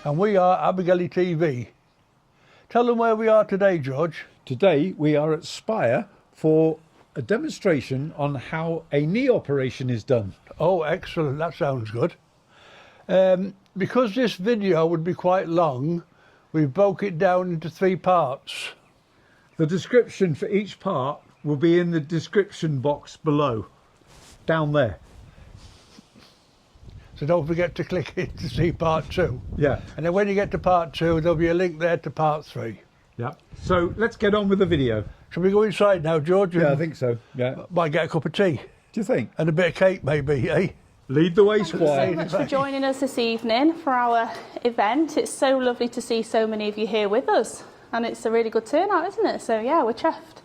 and we are Abergele TV. Tell them where we are today, George. Today we are at Spire for a demonstration on how a knee operation is done. Oh, excellent, that sounds good. Because this video would be quite long, we've broke it down into 3 parts. The description for each part will be in the description box below, down there. So don't forget to click it to see part 2. Yeah. And then when you get to part 2, there'll be a link there to part 3. Yeah. So let's get on with the video. Shall we go inside now, George? Yeah, I think so. Yeah. Might get a cup of tea. Do you think? And a bit of cake, maybe, eh? Lead the way, Thank you so much for joining us this evening for our event. It's so lovely to see so many of you here with us, and it's a really good turnout, isn't it? So yeah, we're chuffed.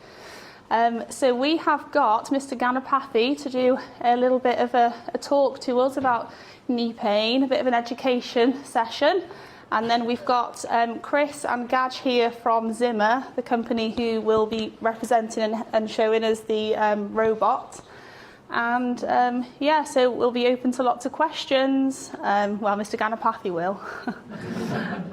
So we have got Mr Ganapathi to do a little bit of a talk to us about knee pain, a bit of an education session, and then we've got Chris and Gaj here from Zimmer, the company who will be representing and showing us the robot. And yeah, so we'll be open to lots of questions. Well, Mr Ganapathi will.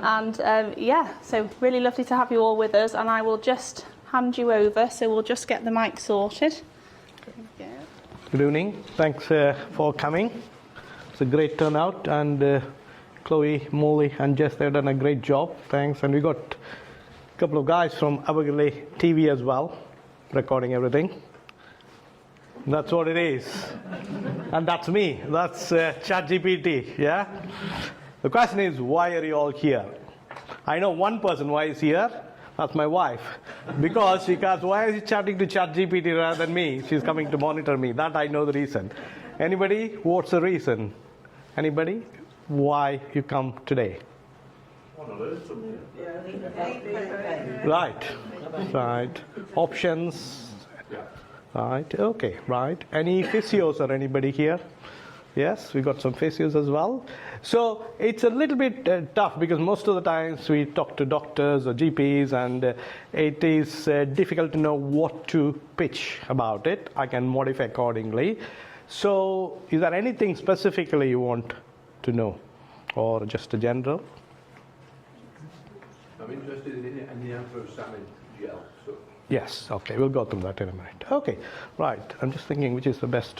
And yeah, so really lovely to have you all with us, and I will just hand you over, so we'll just get the mic sorted. Good evening, thanks for coming. It's a great turnout, and Chloe, Molly and Jess, they've done a great job, thanks. And we got a couple of guys from Abergele TV as well, recording everything. That's what it is. And that's me. That's ChatGPT, yeah? The question is, why are you all here? I know one person why is here. That's my wife. Because she asks, why is he chatting to ChatGPT rather than me? She's coming to monitor me. That I know the reason. Anybody? What's the reason? Anybody? Why you come today? Right. Right. Options. Right, okay, right. Any physios or anybody here? Yes, we got some physios as well. So it's a little bit tough because most of the times we talk to doctors or GPs, and it is difficult to know what to pitch about it. I can modify accordingly. So is there anything specifically you want to know, or just a general? I'm interested in the anthrosalmon gel. So. Yes, okay, we'll go through that in a minute. Okay, right, I'm just thinking which is the best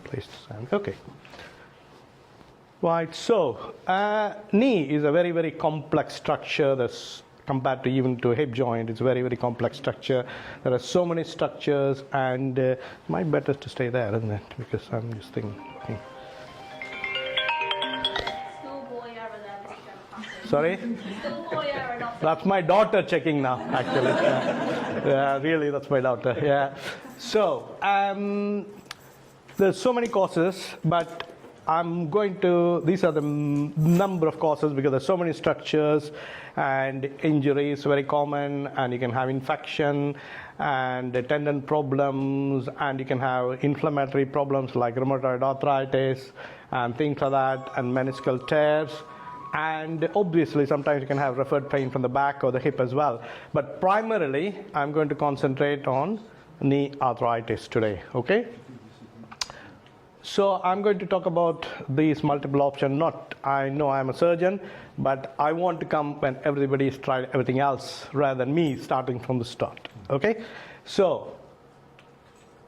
place to stand. Okay. Right, so knee is a very, very complex structure that's compared to even to a hip joint. It's a very, very complex structure. There are so many structures, and it might be better to stay there, isn't it? Because I'm just thinking. Sorry? That's my daughter checking now, actually. Yeah, really, that's my daughter. Yeah. So, there's so many causes, but I'm going to, these are the number of causes because there's so many structures, and injuries very common, and you can have infection and tendon problems, and you can have inflammatory problems like rheumatoid arthritis and things like that, and meniscal tears. And obviously sometimes you can have referred pain from the back or the hip as well. But primarily I'm going to concentrate on knee arthritis today, okay? So I'm going to talk about these multiple options. I know I'm a surgeon, but I want to come when everybody's tried everything else rather than me starting from the start, okay? So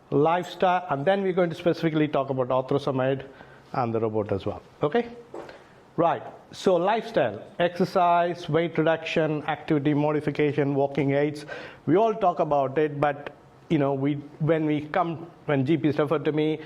lifestyle, and then we're going to specifically talk about orthosamid and the robot as well, okay? Right, so lifestyle, exercise, weight reduction, activity modification, walking aids, we all talk about it, but you know, when GPs refer to me,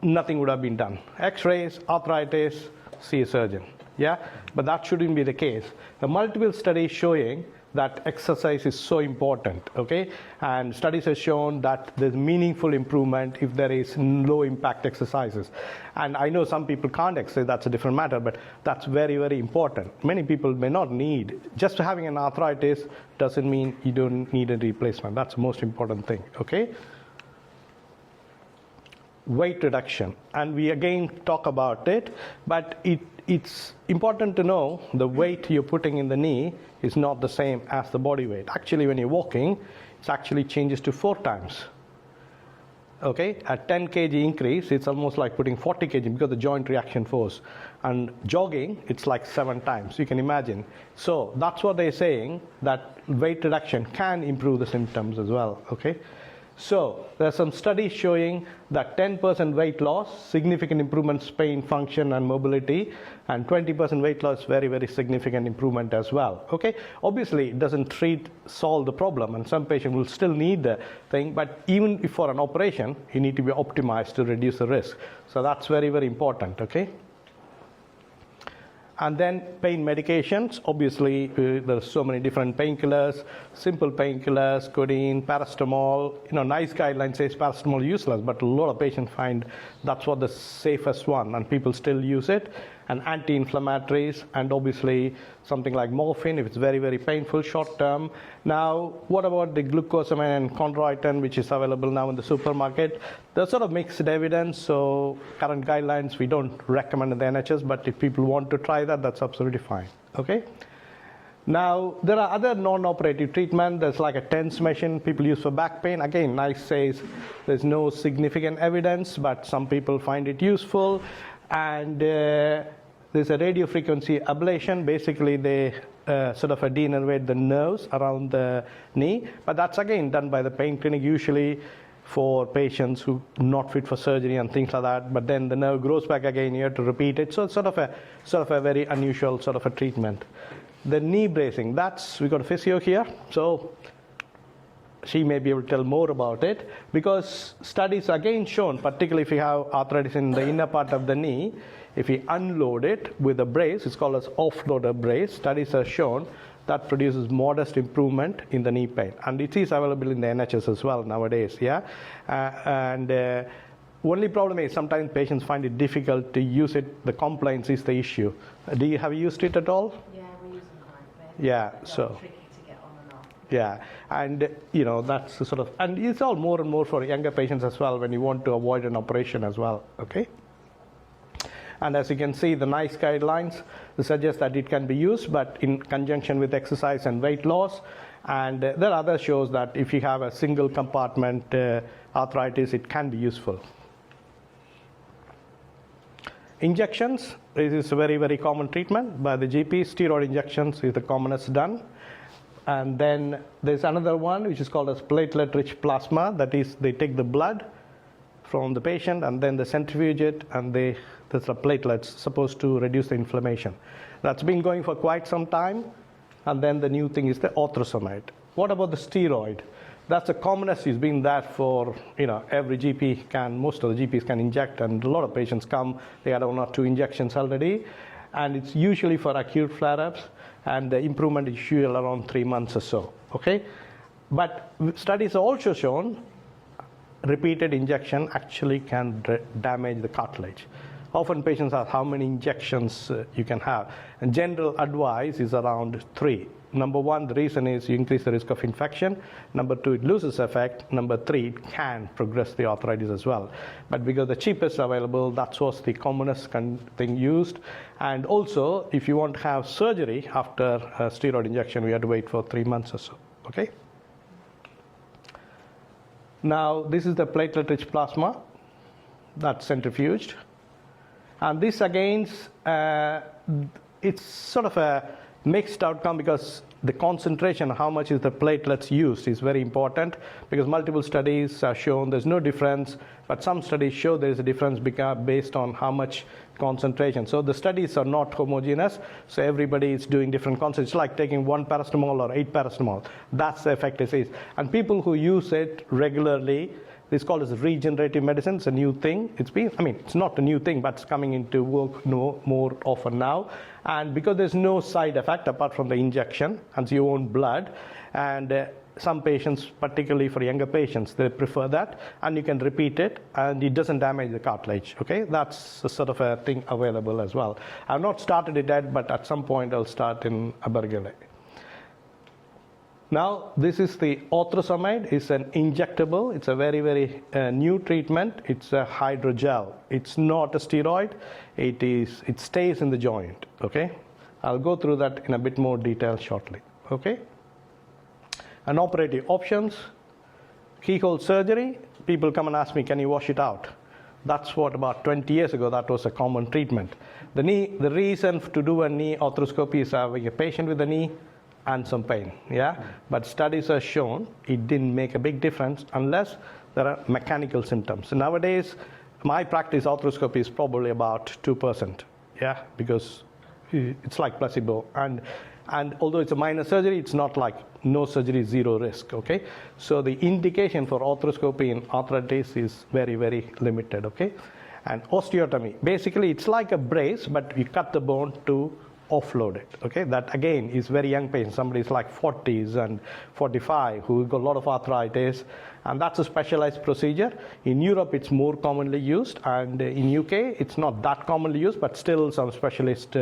nothing would have been done. X-rays, arthritis, see a surgeon, yeah? But that shouldn't be the case. The multiple studies showing that exercise is so important, okay? And studies have shown that there's meaningful improvement if there is low impact exercises. And I know some people can't exercise, that's a different matter, but that's very, very important. Many people may not need, just having an arthritis doesn't mean you don't need a replacement. That's the most important thing, okay? Weight reduction, and we again talk about it, but it's important to know the weight you're putting in the knee is not the same as the body weight. Actually, when you're walking, it actually changes to 4 times. Okay, at 10 kg increase, it's almost like putting 40 kg because of the joint reaction force. And jogging, it's like 7 times, you can imagine. So that's what they're saying, that weight reduction can improve the symptoms as well, okay? So there's some studies showing that 10% weight loss, significant improvements pain, function, and mobility, and 20% weight loss, very, very significant improvement as well. Okay, obviously it doesn't solve the problem, and some patients will still need the thing, but even if for an operation, you need to be optimized to reduce the risk. So that's very, very important. Okay. And then pain medications, obviously there's so many different painkillers, simple painkillers, codeine, paracetamol. Nice guidelines says paracetamol useless, but a lot of patients find that's what the safest one, and people still use it. And anti-inflammatories, and obviously something like morphine if it's very, very painful short term. Now, what about the glucosamine and chondroitin, which is available now in the supermarket? There's sort of mixed evidence, so current guidelines we don't recommend in the NHS, but if people want to try that, that's absolutely fine. Okay. Now, there are other non-operative treatment. There's like a TENS machine people use for back pain. Again, NICE says there's no significant evidence, but some people find it useful. And there's a radiofrequency ablation. Basically, they sort of denervate the nerves around the knee. But that's again done by the pain clinic, usually for patients who are not fit for surgery and things like that. But then the nerve grows back again. You have to repeat it. So it's sort of a very unusual sort of a treatment. The knee bracing. We got a physio here. So she may be able to tell more about it, because studies again shown, particularly if you have arthritis in the inner part of the knee, if you unload it with a brace, it's called as offloader brace, studies have shown that produces modest improvement in the knee pain. And it is available in the NHS as well nowadays, yeah? Only problem is sometimes patients find it difficult to use it. The compliance is the issue. Do you have used it at all? Yeah, we use them quite a bit. Yeah, so tricky to get on and off. Yeah, and that's the sort of, and it's all more and more for younger patients as well when you want to avoid an operation as well, okay? And as you can see, the NICE guidelines suggest that it can be used, but in conjunction with exercise and weight loss. And there are other shows that if you have a single compartment arthritis, it can be useful. Injections, this is a very, very common treatment by the GP. Steroid injections is the commonest done. And then there's another one which is called as platelet-rich plasma. That is, they take the blood from the patient and then they centrifuge it, and there's the platelets supposed to reduce the inflammation. That's been going for quite some time. And then the new thing is the orthosamide. What about the steroid? That's the commonest. It's been that for, every GP most of the GPs can inject, and a lot of patients come, they had 1 or 2 injections already. And it's usually for acute flare-ups, and the improvement is usually around 3 months or so, okay? But studies have also shown repeated injection actually can damage the cartilage. Often patients ask how many injections you can have. And general advice is around 3. Number 1, the reason is you increase the risk of infection. Number 2, it loses effect. Number 3, it can progress the arthritis as well. But because the cheapest available, that's what's the commonest thing used. And also, if you want to have surgery after a steroid injection, we have to wait for 3 months or so, okay? Now, this is the platelet-rich plasma that's centrifuged. And this again, it's sort of a mixed outcome, because the concentration, how much is the platelets used, is very important, because multiple studies have shown there's no difference, but some studies show there's a difference based on how much concentration. So the studies are not homogeneous, so everybody is doing different concentrations. It's like taking 1 paracetamol or 8 paracetamol. That's the effect it is. And people who use it regularly, this is called as regenerative medicine. It's a new thing. It's not a new thing, but it's coming into work more often now. And because there's no side effect apart from the injection and your own blood, and some patients, particularly for younger patients, they prefer that, and you can repeat it, and it doesn't damage the cartilage, okay? That's a sort of a thing available as well. I've not started it yet, but at some point I'll start in Abergele. Now, this is the orthosamide. It's an injectable. It's a very, very new treatment. It's a hydrogel. It's not a steroid. It stays in the joint, okay? I'll go through that in a bit more detail shortly, okay? And operative options, keyhole surgery, people come and ask me, can you wash it out? That's what about 20 years ago, that was a common treatment. The reason to do a knee arthroscopy is having a patient with a knee and some pain, yeah? But studies have shown it didn't make a big difference unless there are mechanical symptoms. So nowadays, my practice arthroscopy is probably about 2%, yeah? Because it's like placebo. And although it's a minor surgery, it's not like no surgery, zero risk, okay? So the indication for arthroscopy in arthritis is very, very limited, okay? And osteotomy, basically it's like a brace, but you cut the bone to offload it, okay? That again is very young patients. Somebody's like 40s and 45 who got a lot of arthritis, and that's a specialized procedure. In Europe, it's more commonly used, and in UK, it's not that commonly used, but still some specialists,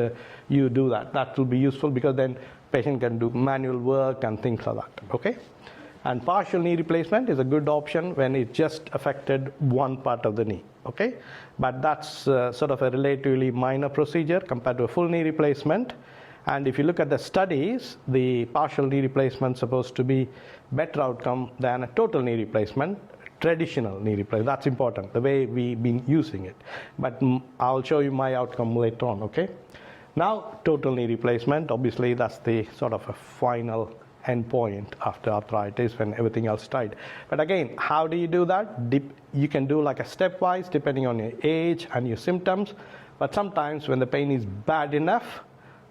you do that. That will be useful because then patient can do manual work and things like that, okay? And partial knee replacement is a good option when it just affected one part of the knee, okay? But that's sort of a relatively minor procedure compared to a full knee replacement. And if you look at the studies, the partial knee replacement is supposed to be better outcome than a total knee replacement, traditional knee replacement. That's important, the way we've been using it. But I'll show you my outcome later on, okay? Now, total knee replacement, obviously that's the sort of a final endpoint after arthritis when everything else died. But again, how do you do that? You can do like a stepwise depending on your age and your symptoms. But sometimes when the pain is bad enough,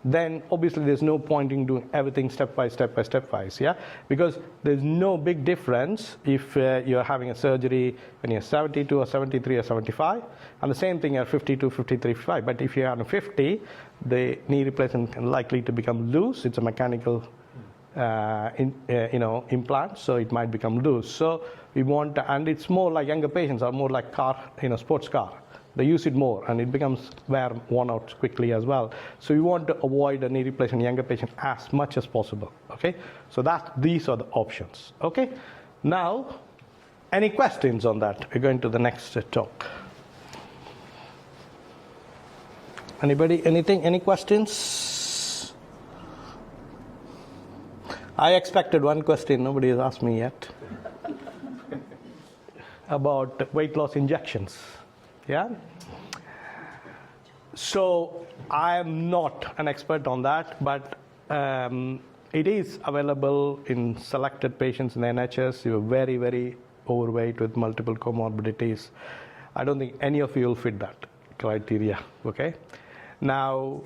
then obviously there's no point in doing everything stepwise, yeah? Because there's no big difference if you're having a surgery when you're 72 or 73 or 75, and the same thing at 52, 53, 55. But if you're on 50, the knee replacement is likely to become loose. It's a mechanical implant, so it might become loose. So we want to, and it's more like younger patients are more like car, sports car. They use it more, and it becomes worn out quickly as well. So we want to avoid a knee replacement in younger patients as much as possible, okay? So these are the options, okay? Now, any questions on that? We're going to the next talk. Anybody, anything, any questions? I expected one question, nobody has asked me yet. About weight loss injections. Yeah. So I am not an expert on that, but it is available in selected patients in the NHS who are very, very overweight with multiple comorbidities. I don't think any of you will fit that criteria, okay? Now,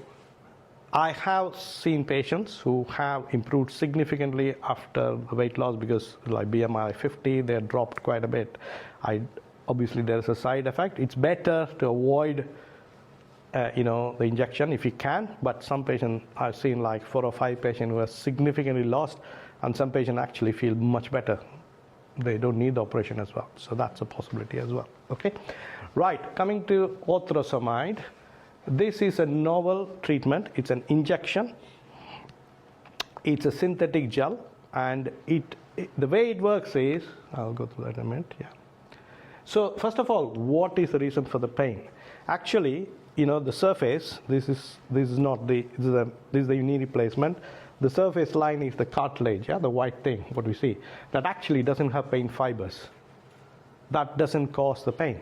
I have seen patients who have improved significantly after the weight loss because like BMI 50, they dropped quite a bit. Obviously, there is a side effect. It's better to avoid, the injection if you can. But some patients, I've seen like 4 or 5 patients who have significantly lost, and some patients actually feel much better. They don't need the operation as well. So that's a possibility as well. Okay, right. Coming to orthosamide, this is a novel treatment. It's an injection. It's a synthetic gel, and the way it works is, I'll go through that in a minute. Yeah. So first of all, what is the reason for the pain? Actually, the surface, this is the knee replacement. The surface line is the cartilage, yeah, the white thing, what we see. That actually doesn't have pain fibers. That doesn't cause the pain.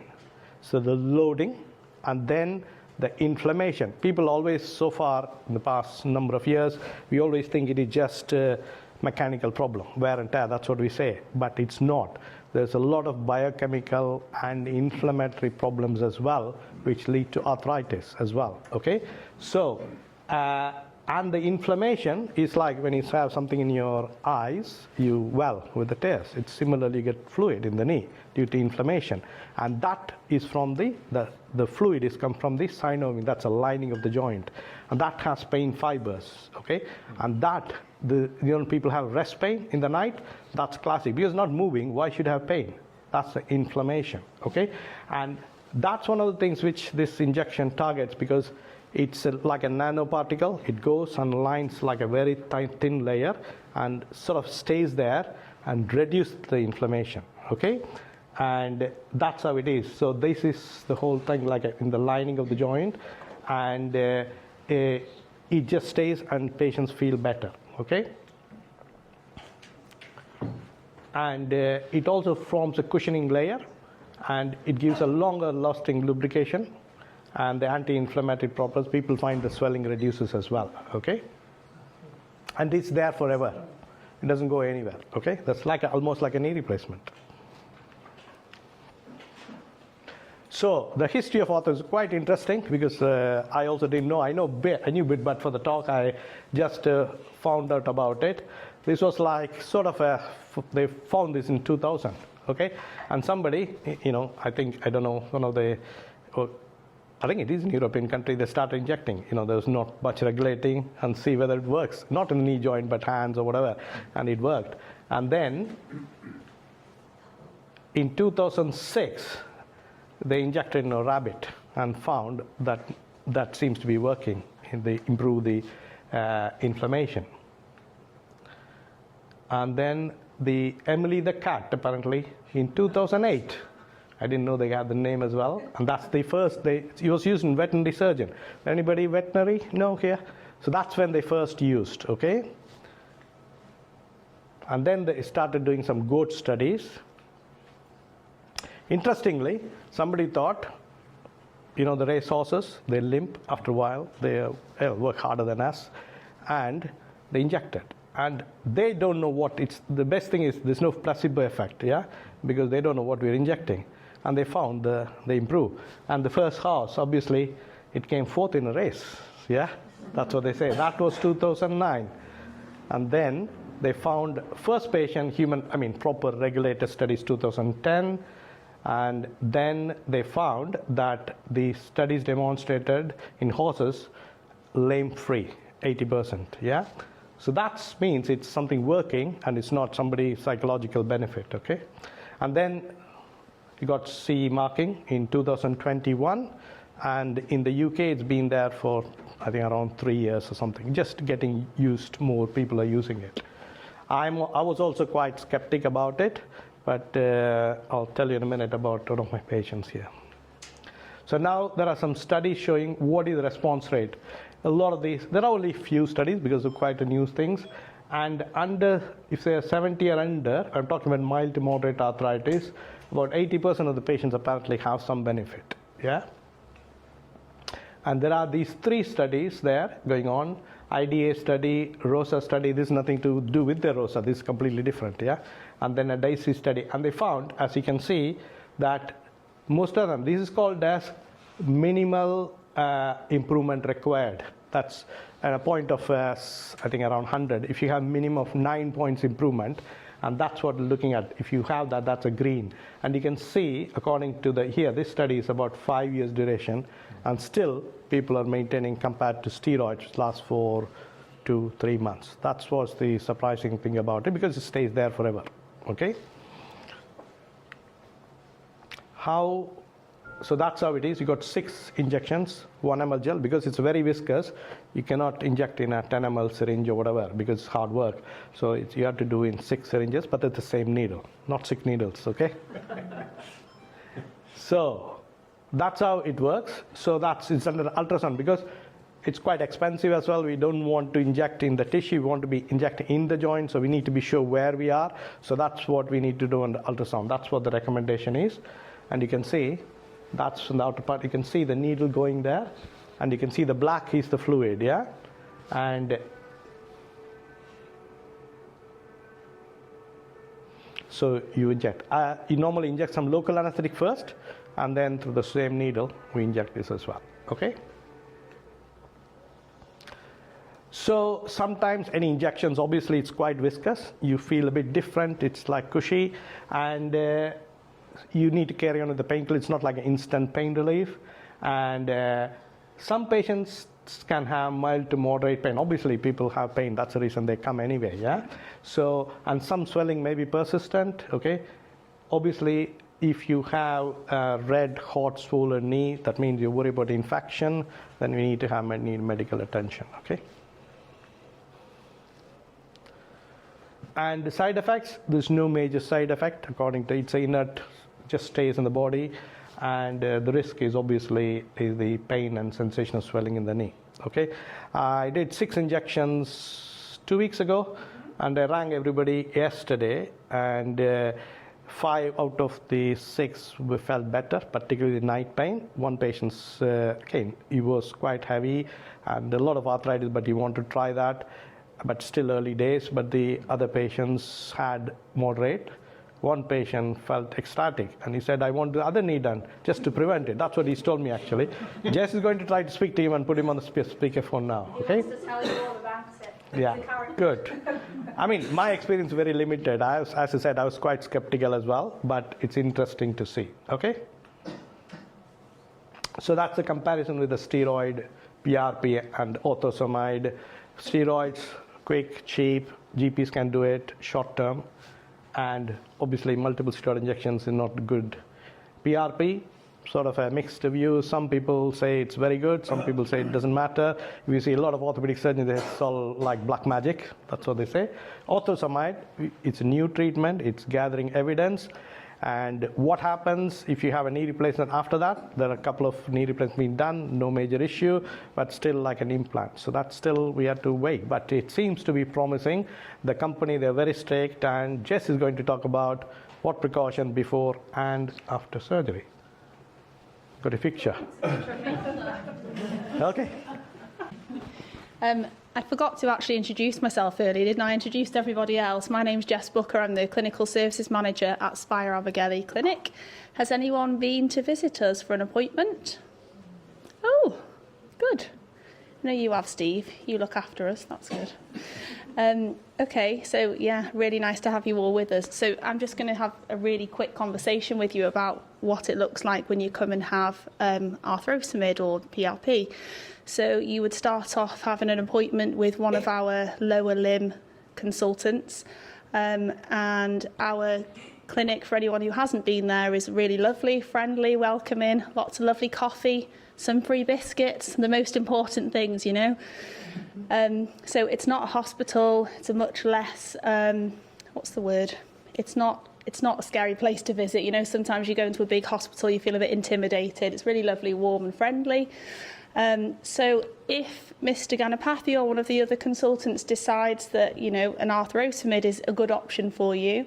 So the loading and then the inflammation. People always, so far in the past number of years, we always think it is just a mechanical problem, wear and tear, that's what we say, but it's not. There's a lot of biochemical and inflammatory problems as well, which lead to arthritis as well, okay? So, and the inflammation is like when you have something in your eyes, with the tears. It's similarly, you get fluid in the knee due to inflammation. And that is from the fluid is come from the synovium, that's a lining of the joint. And that has pain fibers, okay? And that, people have rest pain in the night, that's classic. Because it's not moving, why should you have pain? That's the inflammation, okay? And that's one of the things which this injection targets, because it's like a nanoparticle. It goes and lines like a very thin layer and sort of stays there and reduces the inflammation, okay? And that's how it is. So this is the whole thing, like in the lining of the joint, and it just stays and patients feel better, okay? And it also forms a cushioning layer and it gives a longer lasting lubrication, and the anti-inflammatory properties. People find the swelling reduces as well, okay? And it's there forever. It doesn't go anywhere, okay? That's like almost like a knee replacement. So the history of ortho is quite interesting because I also didn't know. I knew a bit, but for the talk I just found out about it. This was like sort of they found this in 2000, okay? And somebody, I think, I don't know, one of the, I think it is in European country, they started injecting. There's not much regulating and see whether it works. Not in the knee joint, but hands or whatever, and it worked. And then in 2006, they injected in a rabbit and found that that seems to be working. They improve the inflammation. And then the Emily the cat, apparently, in 2008. I didn't know they had the name as well. And that's the first, it was used in veterinary surgeon. Anybody veterinary? No here? So that's when they first used, okay? And then they started doing some goat studies. Interestingly, somebody thought, the race horses, they limp after a while, they work harder than us, and they inject it. And they don't know what the best thing is, there's no placebo effect, yeah? Because they don't know what we're injecting. And they found they improve. And the first horse, obviously, it came fourth in a race, yeah? That's what they say. That was 2009. And then they found first patient, proper regulated studies 2010. And then they found that the studies demonstrated in horses lame-free, 80%, yeah? So that means it's something working and it's not somebody's psychological benefit, okay? And then you got CE marking in 2021, and in the UK it's been there for, I think, around 3 years or something, just getting used, more people are using it. I was also quite skeptic about it, but I'll tell you in a minute about one of my patients here. So now there are some studies showing what is the response rate. A lot of these, there are only few studies because of quite a new things. And if they are 70 or under, I'm talking about mild to moderate arthritis, about 80% of the patients apparently have some benefit, yeah? And there are these 3 studies there going on. IDA study, ROSA study. This is nothing to do with the ROSA. This is completely different, yeah? And then a DICE study. And they found, as you can see, that most of them, this is called as minimal improvement required. That's at a point of, I think, around 100. If you have minimum of 9 points improvement, and that's what we're looking at. If you have that, that's a green. And you can see, according to this study is about 5 years duration, and still people are maintaining compared to steroids, which lasts for 2-3 months. That was the surprising thing about it, because it stays there forever, okay? So that's how it is. You got 6 injections, 1 ml gel, because it's very viscous. You cannot inject in a 10 ml syringe or whatever, because it's hard work. So you have to do in 6 syringes, but it's the same needle, not 6 needles, okay? So that's how it works. So it's under ultrasound, because it's quite expensive as well. We don't want to inject in the tissue. We want to be injecting in the joint, so we need to be sure where we are. So that's what we need to do on the ultrasound. That's what the recommendation is. And you can see, that's from the outer part. You can see the needle going there, and you can see the black is the fluid, yeah? And so you inject. You normally inject some local anesthetic first, and then through the same needle, we inject this as well, okay? So sometimes any injections, obviously it's quite viscous. You feel a bit different. It's like cushy, and you need to carry on with the painkiller. It's not like an instant pain relief. And some patients can have mild to moderate pain. Obviously, people have pain. That's the reason they come anyway, yeah? So, and some swelling may be persistent, okay? Obviously, if you have a red, hot, swollen knee, that means you worry about infection, then we need to have medical attention, okay? And the side effects, there's no major side effect. According to it's inert, just stays in the body, and the risk is obviously the pain and sensation of swelling in the knee, okay? I did 6 injections 2 weeks ago, and I rang everybody yesterday, and 5 out of the 6 we felt better, particularly night pain. One patient's, again, he was quite heavy and a lot of arthritis, but he wanted to try that, but still early days. But the other patients had moderate. One patient felt ecstatic and he said, I want the other knee done just to prevent it. That's what he's told me actually. Jess is going to try to speak to him and put him on the speakerphone now, okay? He wants to tell you all about it. Yeah, good. I mean, my experience is very limited. As I said, I was quite skeptical as well, but it's interesting to see, okay? So that's the comparison with the steroid, PRP, and orthosamide. Steroids, quick, cheap, GPs can do it, short term, and obviously multiple steroid injections is not good. PRP, sort of a mixed view. Some people say it's very good, some people say it doesn't matter. We see a lot of orthopedic surgeons, it's all like black magic, that's what they say. Orthosamide, it's a new treatment, it's gathering evidence. And what happens if you have a knee replacement after that? There are a couple of knee replacements being done, no major issue, but still like an implant. So that's still, we have to wait, but it seems to be promising. The company, they're very strict, and Jess is going to talk about what precaution before and after surgery. Got a picture? Okay. I forgot to actually introduce myself earlier, didn't I? I introduced everybody else. My name's Jess Booker. I'm the Clinical Services Manager at Spire Abergele Clinic. Has anyone been to visit us for an appointment? Oh, good. No, you have, Steve. You look after us. That's good. Okay, so yeah, really nice to have you all with us. So I'm just going to have a really quick conversation with you about what it looks like when you come and have arthrosamid or PRP. So you would start off having an appointment with one of our lower limb consultants, and our clinic, for anyone who hasn't been there, is really lovely, friendly, welcoming, lots of lovely coffee, some free biscuits, the most important things, you know. So it's not a hospital, it's a much less, what's the word? It's not a scary place to visit, you know. Sometimes you go into a big hospital, you feel a bit intimidated. It's really lovely, warm and friendly. So if Mr Ganapathi or one of the other consultants decides that, you know, an arthrosamid is a good option for you,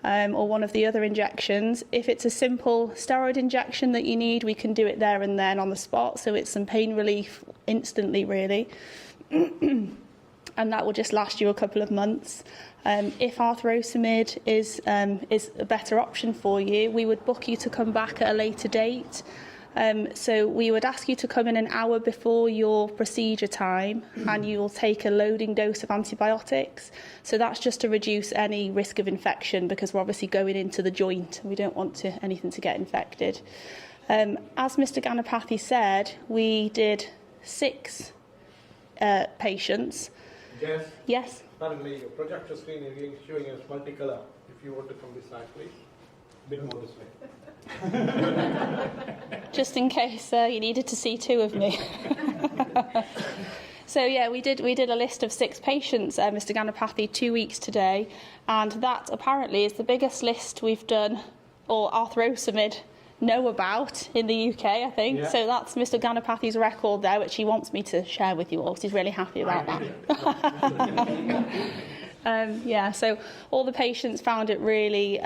or one of the other injections, if it's a simple steroid injection that you need, we can do it there and then on the spot. So it's some pain relief instantly, really. And that will just last you a couple of months. If arthrosamid is a better option for you, we would book you to come back at a later date. So we would ask you to come in an hour before your procedure time, and you will take a loading dose of antibiotics. So that's just to reduce any risk of infection, because we're obviously going into the joint and we don't want anything to get infected. As Mr Ganapathi said, we did 6 patients. Yes? Yes? Apparently, your projector screen is showing us multicolour. If you want to come this side, please. A bit more this way. Just in case you needed to see 2 of me. So yeah, we did a list of 6 patients, Mr Ganapathi, 2 weeks today, and that apparently is the biggest list we've done, or arthrosamid know about in the UK, I think. Yeah. So that's Mr Ganapathi's record there, which he wants me to share with you all, because he's really happy about that. Yeah, so all the patients found it really,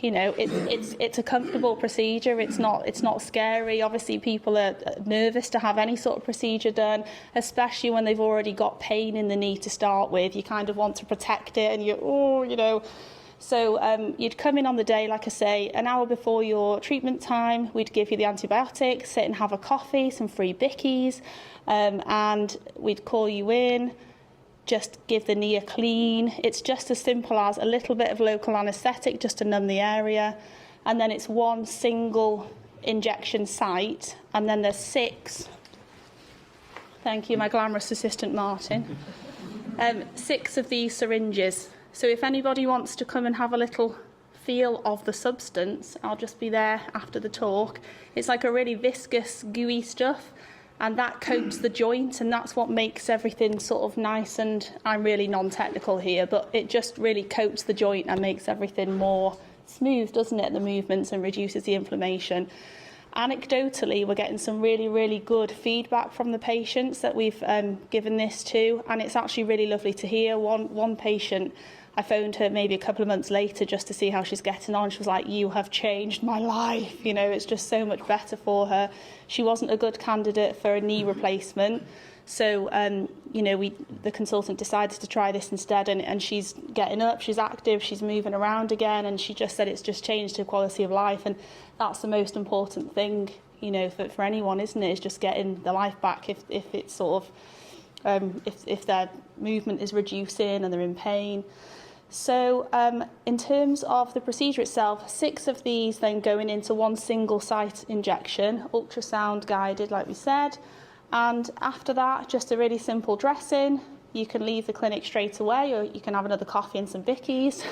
you know, it's a comfortable procedure. It's not scary. Obviously, people are nervous to have any sort of procedure done, especially when they've already got pain in the knee to start with. You kind of want to protect it, and you know. So you'd come in on the day, like I say, an hour before your treatment time. We'd give you the antibiotics, sit and have a coffee, some free bickies, and we'd call you in. Just give the knee a clean. It's just as simple as a little bit of local anaesthetic just to numb the area. And then it's one single injection site. And then there's 6. Thank you, my glamorous assistant, Martin. 6 of these syringes. So if anybody wants to come and have a little feel of the substance, I'll just be there after the talk. It's like a really viscous, gooey stuff. And that coats the joint, and that's what makes everything sort of nice. And I'm really non-technical here, but it just really coats the joint and makes everything more smooth, doesn't it, the movements, and reduces the inflammation. Anecdotally, we're getting some really, really good feedback from the patients that we've given this to, and it's actually really lovely to hear. One patient I phoned her maybe a couple of months later just to see how she's getting on. She was like, "You have changed my life. You know, it's just so much better for her." She wasn't a good candidate for a knee replacement. So, you know, the consultant decided to try this instead, and she's getting up, she's active, she's moving around again, and she just said it's just changed her quality of life, and that's the most important thing, you know, for anyone, isn't it? Is just getting the life back if it's sort of, if their movement is reducing and they're in pain. So in terms of the procedure itself, 6 of these then going into one single site injection, ultrasound guided, like we said. And after that, just a really simple dressing. You can leave the clinic straight away, or you can have another coffee and some bickies.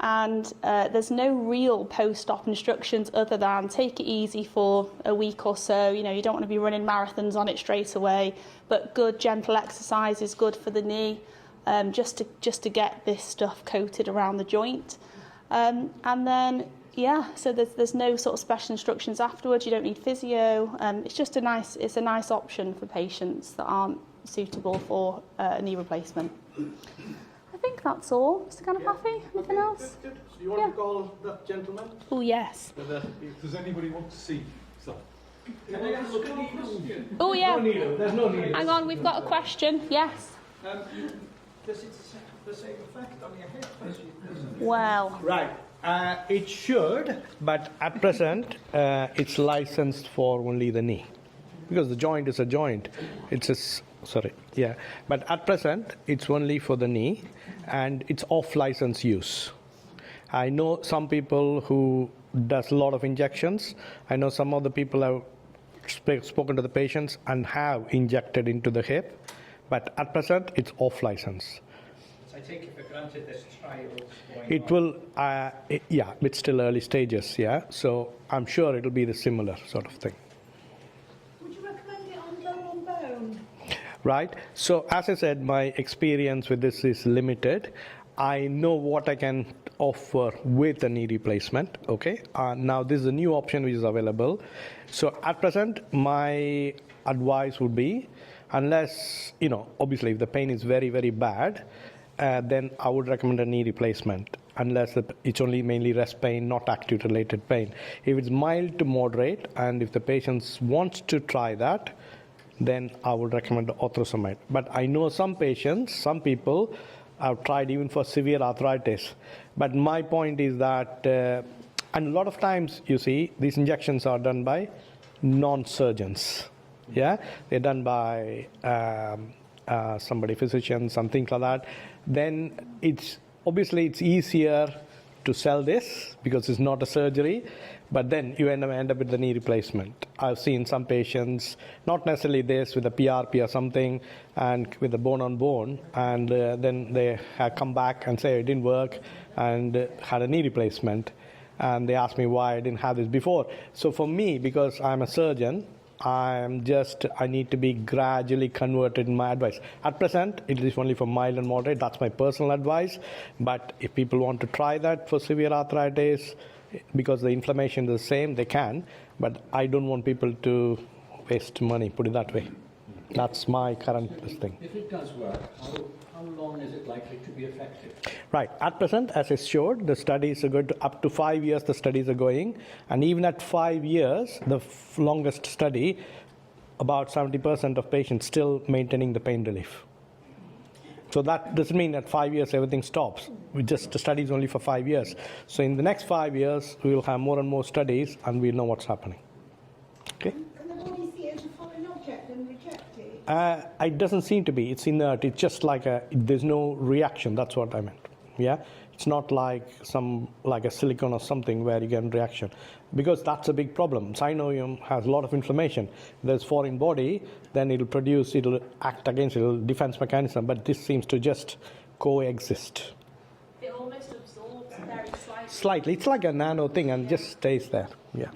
There's no real post-op instructions other than take it easy for a week or so. You know, you don't want to be running marathons on it straight away, but good gentle exercise is good for the knee, just to get this stuff coated around the joint. And then, yeah, so there's no sort of special instructions afterwards. You don't need physio. It's just a nice option for patients that aren't suitable for a knee replacement. I think that's all. Mr Ganapathi, anything else? Good. So you want to call the gentleman? Oh, yes. Does anybody want to see stuff? Can I ask a question? Oh, yeah. No needle. There's no needle. Hang on, we've got a question. Yes. Does it have the same effect on your hip as you? Well, Right. It should, but at present, it's licensed for only the knee, because the joint is a joint. But at present, it's only for the knee, and it's off-license use. I know some people who does a lot of injections. I know some of the people have spoken to the patients and have injected into the hip, but at present, it's off-license. I take it for granted there's trials going It will, it's still early stages, yeah. So I'm sure it'll be the similar sort of thing. Would you recommend it on bone on bone? Right. So as I said, my experience with this is limited. I know what I can offer with a knee replacement. Okay. Now this is a new option which is available. So at present, my advice would be, unless, you know, obviously if the pain is very, very bad, then I would recommend a knee replacement, unless it's only mainly rest pain, not acute-related pain. If it's mild to moderate, and if the patient wants to try that, then I would recommend the orthosamide. But I know some people have tried even for severe arthritis. But my point is that, and a lot of times, you see, these injections are done by non-surgeons. Yeah, they're done by physician, something like that. Then it's easier to sell this because it's not a surgery, but then you end up with the knee replacement. I've seen some patients, not necessarily this, with a PRP or something, and with a bone on bone, and then they have come back and say it didn't work and had a knee replacement, and they asked me why I didn't have this before. So for me, because I'm a surgeon, I need to be gradually converted in my advice. At present, it is only for mild and moderate. That's my personal advice. But if people want to try that for severe arthritis, because the inflammation is the same, they can. But I don't want people to waste money, put it that way. That's my current thing. If it does work, how long is it likely to be effective? Right. At present, as I showed, the studies are going to up to 5 years. The studies are going, and even at 5 years, the longest study, about 70% of patients still maintaining the pain relief. So that doesn't mean that 5 years everything stops. The study is only for 5 years. So in the next 5 years, we will have more and more studies, and we'll know what's happening. Okay. Can the body see it as a foreign object and reject it? It doesn't seem to be. It's inert. It's just there's no reaction. That's what I meant. Yeah, it's not like a silicone or something where you get a reaction, because that's a big problem. Synovium has a lot of inflammation. There's foreign body, then it'll act against it, defense mechanism. But this seems to just coexist. it almost absorbs very slightly. Slightly, it's like a nano thing and just stays there. Yeah.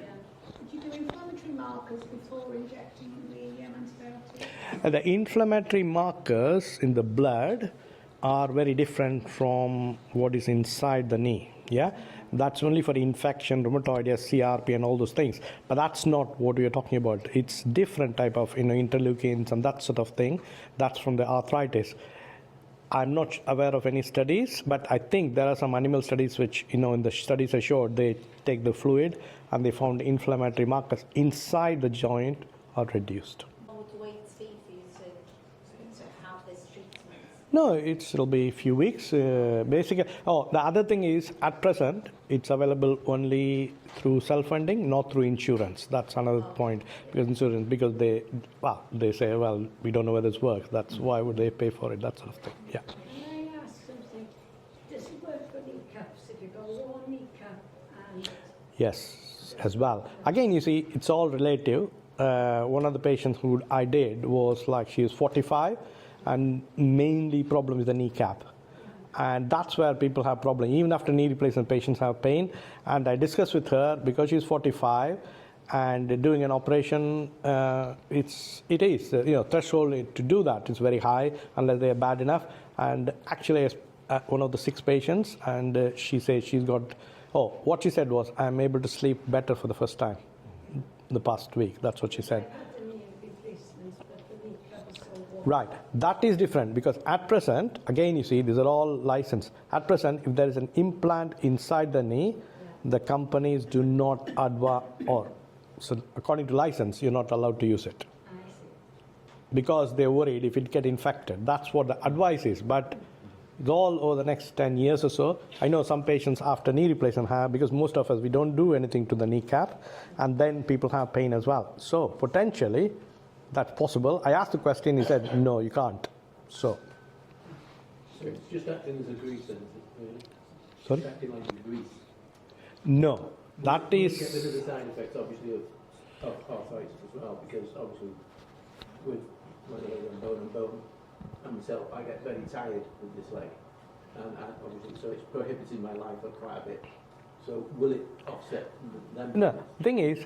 Would you do inflammatory markers before injecting the antibiotic? The inflammatory markers in the blood are very different from what is inside the knee. Yeah, that's only for infection, rheumatoid, CRP, and all those things. But that's not what we are talking about. It's different type of interleukins and that sort of thing. That's from the arthritis. I'm not aware of any studies, but I think there are some animal studies which, in the studies I showed, they take the fluid and they found inflammatory markers inside the joint are reduced. How would the wait be for you to have this treatment? No, it'll be a few weeks. Basically, the other thing is, at present, it's available only through self-funding, not through insurance. That's another point. Because they say, well, we don't know whether this works. That's why would they pay for it? That sort of thing. Yeah. Can I ask something? Does it work for kneecaps if you go one kneecap and... Yes, as well. Again, you see, it's all relative. One of the patients who I did was like, she was 45, and mainly problem is the kneecap. And that's where people have problem. Even after knee replacement, patients have pain. And I discussed with her, because she's 45 and doing an operation, it is threshold to do that is very high unless they are bad enough. And actually, one of the 6 patients, and she said she's got, what she said was, I'm able to sleep better for the first time the past week. That's what she said. Right, that is different, because at present, again, you see, these are all licensed. At present, if there is an implant inside the knee, the companies do not so according to license, you're not allowed to use it. Because they're worried if it get infected. That's what the advice is, but it's all over the next 10 years or so. I know some patients after knee replacement have, because most of us, we don't do anything to the kneecap, and then people have pain as well. So potentially, that's possible. I asked the question, he said, no, you can't. So it's just acting as a grease then, sorry? It's acting like a grease. No, that is... Get rid of the side effects, obviously, of arthritis as well, because obviously with my leg and bone, and myself, I get very tired with this leg. And obviously, so it's prohibiting my life quite a bit. So will it offset them? No, the thing is,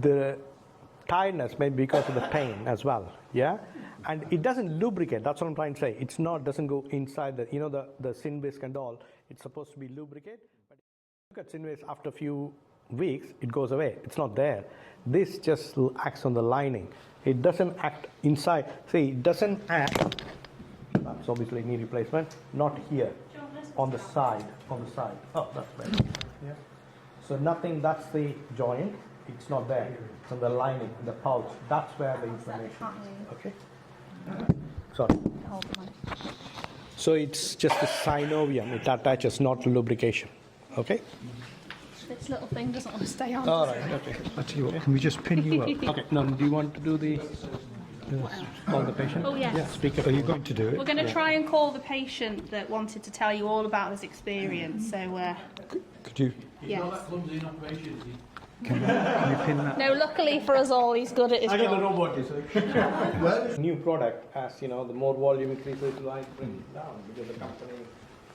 the tiredness may be because of the pain as well, yeah? And it doesn't lubricate, that's what I'm trying to say. It's not, doesn't go inside the sin whisk and all. It's supposed to be lubricate. But if you look at sin whisk after a few weeks, it goes away. It's not there. This just acts on the lining. It doesn't act inside. See, it doesn't act, that's obviously knee replacement, not here, on the side, Oh, that's better. Yeah. So nothing, that's the joint. It's not there. It's on the lining, the pouch. That's where the inflammation is. Okay? Sorry. So it's just the synovium. It attaches, not lubrication. Okay? This little thing doesn't want to stay on. All right. Okay. I tell you what, can we just pin you up? Okay. Now, do you want to do the call the patient? Oh, yes. Yeah. Speaker. Are you going to do it? We're going to try and call the patient that wanted to tell you all about his experience. So, Could you? yes. Can you pin that? No, luckily for us all, he's good at his I got the job. robot. Well, new product, as the more volume increases, the line brings it down, because the company,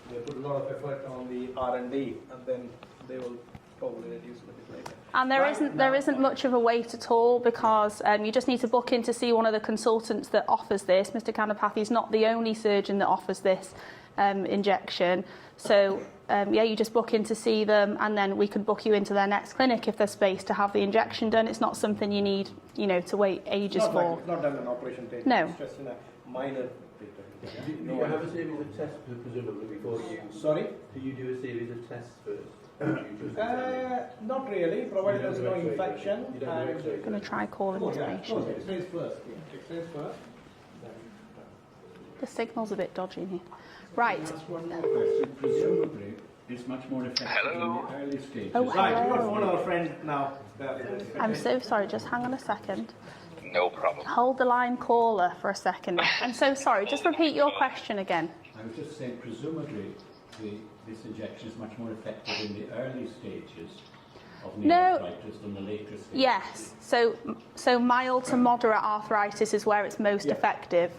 they put a lot of effort on the R&D, and then they will probably reduce a bit later. And there isn't much of a wait at all, because you just need to book in to see one of the consultants that offers this. Mr Ganapathi is not the only surgeon that offers this injection. So you just book in to see them, and then we could book you into their next clinic if there's space to have the injection done. It's not something you need, to wait ages Not for. like, not done an operation theatre. No. It's just in a minor Do you have a series of tests presumably before you? Sorry? Do you do a series of tests first? Not really, provided there's no infection. You don't do X-ray. I'm going to try calling this patient. X-rays first. X-rays first. The signal's a bit dodgy in here. Right. One more question. Presumably, it's much more effective in the early stages. Oh, Right, we've got hello. one of our friends now. I'm so sorry, just hang on a second. No problem. Hold the line caller for a second. I'm so sorry, just repeat your question again. I was just saying, presumably, this injection is much more effective in the early stages of knee arthritis than the later stages. Yes, so mild to moderate arthritis is where it's most effective.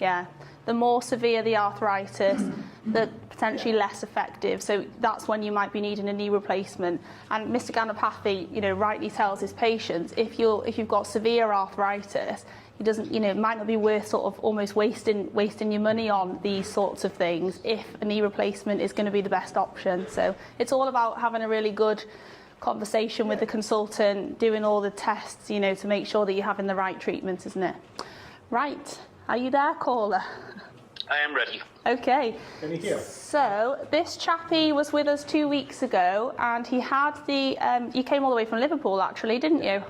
Yeah, the more severe the arthritis, the potentially less effective. So that's when you might be needing a knee replacement. And Mr Ganapathi, rightly tells his patients, if you've got severe arthritis, he doesn't, it might not be worth sort of almost wasting your money on these sorts of things if a knee replacement is going to be the best option. So it's all about having a really good conversation with the consultant, doing all the tests, to make sure that you're having the right treatment, isn't it? Right. Are you there, caller? I am ready. Okay. Can you hear? So this chappie was with us 2 weeks ago, and he had the. You came all the way from Liverpool, actually, didn't you?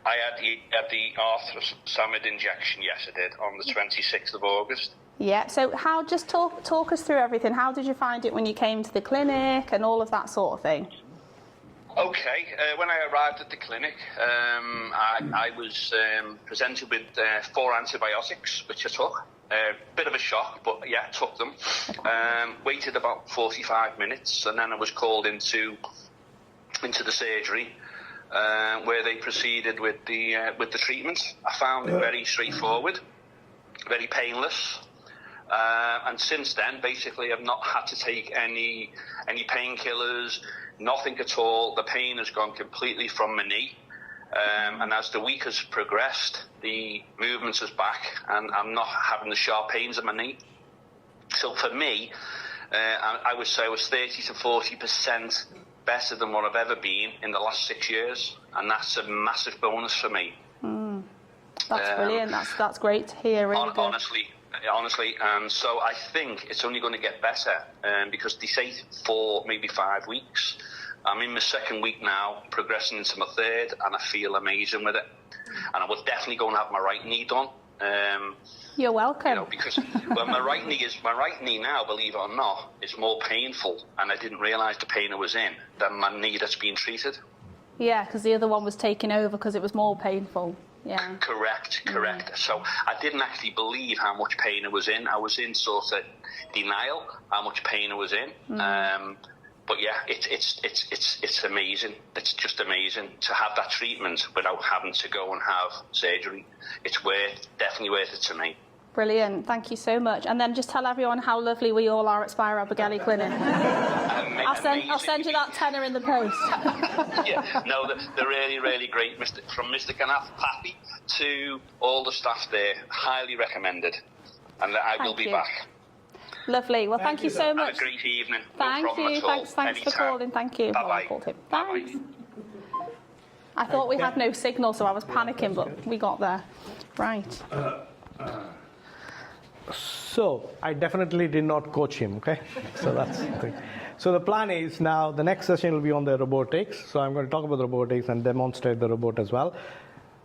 I had the arthrosamid injection, yes I did, on the 26th of August. Yeah, so just talk us through everything. How did you find it when you came to the clinic and all of that sort of thing? Okay, when I arrived at the clinic, I was presented with 4 antibiotics, which I took. Bit of a shock, but yeah, took them. Waited about 45 minutes, and then I was called into the surgery, where they proceeded with the treatment. I found it very straightforward, very painless. And since then, basically, I've not had to take any painkillers, nothing at all. The pain has gone completely from my knee. And as the week has progressed, the movement is back, and I'm not having the sharp pains in my knee. So for me, I would say I was 30 to 40% better than what I've ever been in the last 6 years, and that's a massive bonus for me. That's brilliant. That's great to hear. Really good. Honestly, so I think it's only going to get better, because they say 4, maybe 5 weeks. I'm in my 2nd week now, progressing into my 3rd, and I feel amazing with it. And I was definitely going to have my right knee done. You're welcome. You know, because well, my right knee now, believe it or not, is more painful, and I didn't realise the pain I was in, than my knee that's being treated. Yeah, because the other one was taken over because it was more painful. Yeah. Correct. So I didn't actually believe how much pain I was in. I was in sort of denial how much pain I was in. But yeah, it's amazing. It's just amazing to have that treatment without having to go and have surgery. It's definitely worth it to me. Brilliant. Thank you so much. And then just tell everyone how lovely we all are at Spire Abergele Clinic. I'll send you that tenner in the post. Yeah, no, they're really, really great. From Mr Ganapathi to all the staff there, highly recommended. And I will be back. Lovely. Well, thank you so much. Have a great evening. Thank you. Thanks for calling. Thank you. Bye-bye. Thanks. I thought we had no signal, so I was panicking, but we got there. Right. So I definitely did not coach him, okay? So that's the thing. So the plan is now the next session will be on the robotics. So I'm going to talk about the robotics and demonstrate the robot as well.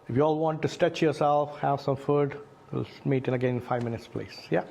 If you all want to stretch yourself, have some food, we'll meet in again in 5 minutes, please. Yeah?